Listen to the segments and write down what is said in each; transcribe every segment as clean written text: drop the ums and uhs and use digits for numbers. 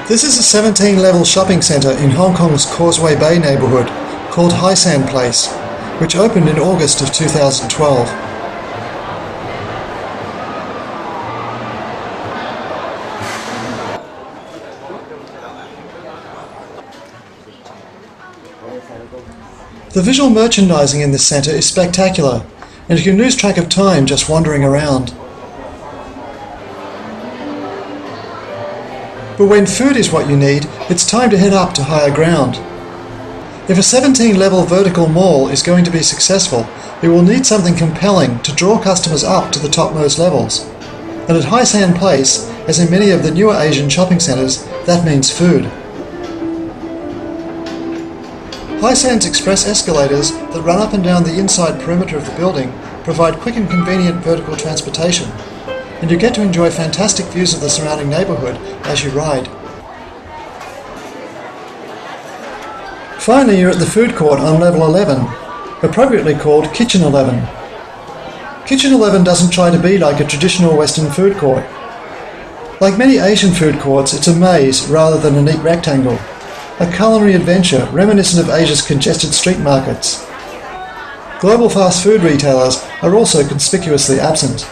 This is a 17-level shopping centre in Hong Kong's Causeway Bay neighbourhood called Hai San Place, which opened in August of 2012. The visual merchandising in this centre is spectacular, and you can lose track of time just wandering around. But when food is what you need, it's time to head up to higher ground. If a 17-level vertical mall is going to be successful, it will need something compelling to draw customers up to the topmost levels. And at Hai San Place, as in many of the newer Asian shopping centres, that means food. Hai San's express escalators that run up and down the inside perimeter of the building provide quick and convenient vertical transportation, and you get to enjoy fantastic views of the surrounding neighbourhood as you ride. Finally, you're at the food court on level 11, appropriately called Kitchen 11. Kitchen 11 doesn't try to be like a traditional Western food court. Like many Asian food courts, it's a maze rather than a neat rectangle, a culinary adventure reminiscent of Asia's congested street markets. Global fast food retailers are also conspicuously absent.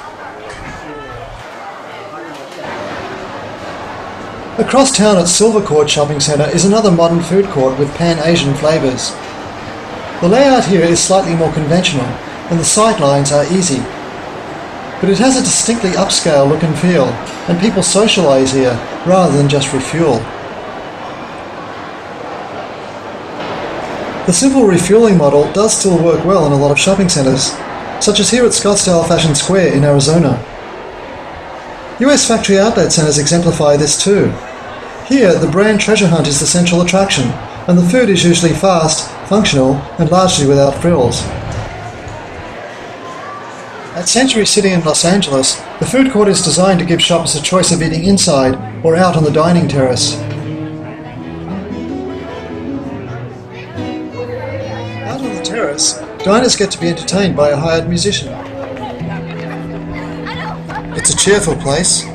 Across town at Silver Court Shopping Centre is another modern food court with Pan-Asian flavours. The layout here is slightly more conventional, and the sightlines are easy. But it has a distinctly upscale look and feel, and people socialise here rather than just refuel. The simple refuelling model does still work well in a lot of shopping centres, such as here at Scottsdale Fashion Square in Arizona. US factory outlet centres exemplify this too. Here, the brand treasure hunt is the central attraction, and the food is usually fast, functional, and largely without frills. At Century City in Los Angeles, the food court is designed to give shoppers a choice of eating inside or out on the dining terrace. Out on the terrace, diners get to be entertained by a hired musician. It's a cheerful place.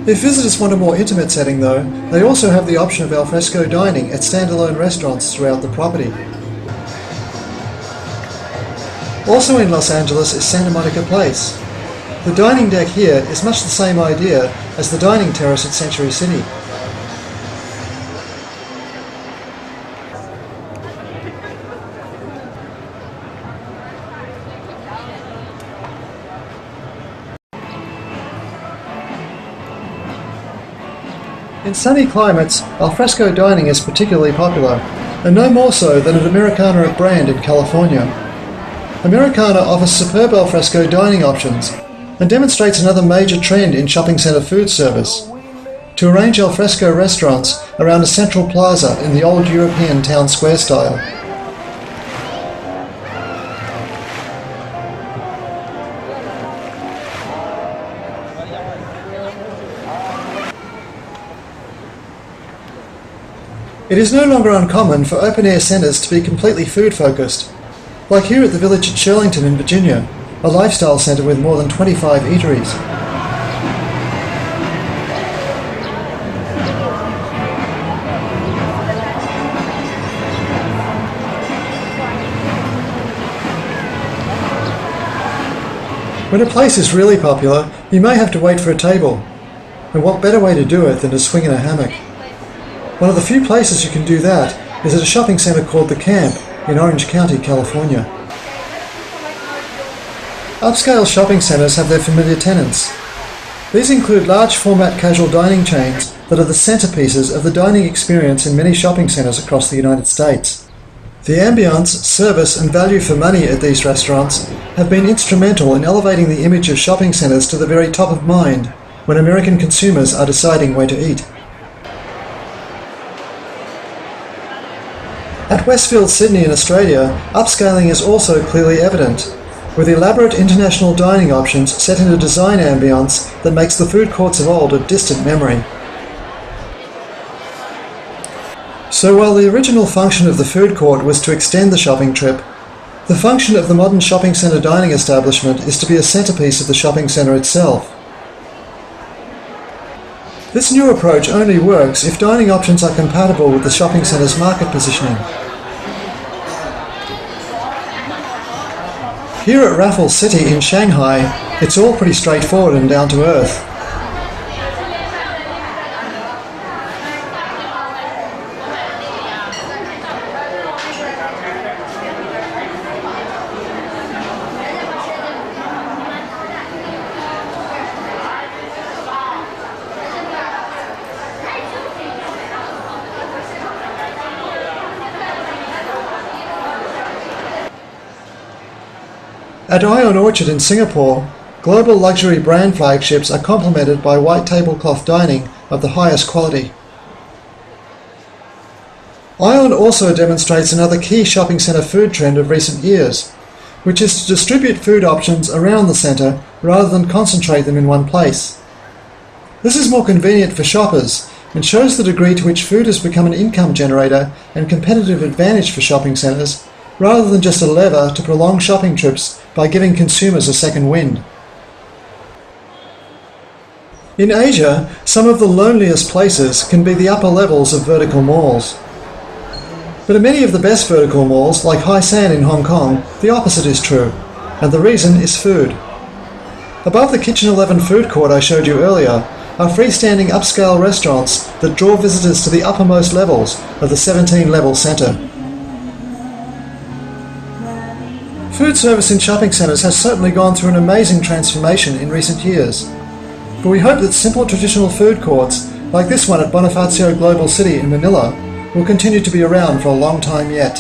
If visitors want a more intimate setting though, they also have the option of alfresco dining at standalone restaurants throughout the property. Also in Los Angeles is Santa Monica Place. The dining deck here is much the same idea as the dining terrace at Century City. In sunny climates, alfresco dining is particularly popular, and no more so than at Americana at Brand in California. Americana offers superb alfresco dining options and demonstrates another major trend in shopping centre food service: to arrange alfresco restaurants around a central plaza in the old European town square style. It is no longer uncommon for open-air centres to be completely food-focused, like here at the Village at Shirlington in Virginia, a lifestyle centre with more than 25 eateries. When a place is really popular, you may have to wait for a table, and what better way to do it than to swing in a hammock? One of the few places you can do that is at a shopping centre called The Camp in Orange County, California. Upscale shopping centres have their familiar tenants. These include large format casual dining chains that are the centerpieces of the dining experience in many shopping centres across the United States. The ambience, service and value for money at these restaurants have been instrumental in elevating the image of shopping centres to the very top of mind when American consumers are deciding where to eat. At Westfield Sydney in Australia, upscaling is also clearly evident, with elaborate international dining options set in a design ambience that makes the food courts of old a distant memory. So while the original function of the food court was to extend the shopping trip, the function of the modern shopping centre dining establishment is to be a centrepiece of the shopping centre itself. This new approach only works if dining options are compatible with the shopping centre's market positioning. Here at Raffles City in Shanghai, it's all pretty straightforward and down to earth. At Ion Orchard in Singapore, global luxury brand flagships are complemented by white tablecloth dining of the highest quality. Ion also demonstrates another key shopping centre food trend of recent years, which is to distribute food options around the centre rather than concentrate them in one place. This is more convenient for shoppers and shows the degree to which food has become an income generator and competitive advantage for shopping centres, rather than just a lever to prolong shopping trips by giving consumers a second wind. In Asia, some of the loneliest places can be the upper levels of vertical malls. But in many of the best vertical malls, like Hai San in Hong Kong, the opposite is true, and the reason is food. Above the Kitchen 11 food court I showed you earlier are freestanding upscale restaurants that draw visitors to the uppermost levels of the 17-level centre. Food service in shopping centres has certainly gone through an amazing transformation in recent years, but we hope that simple traditional food courts, like this one at Bonifacio Global City in Manila, will continue to be around for a long time yet.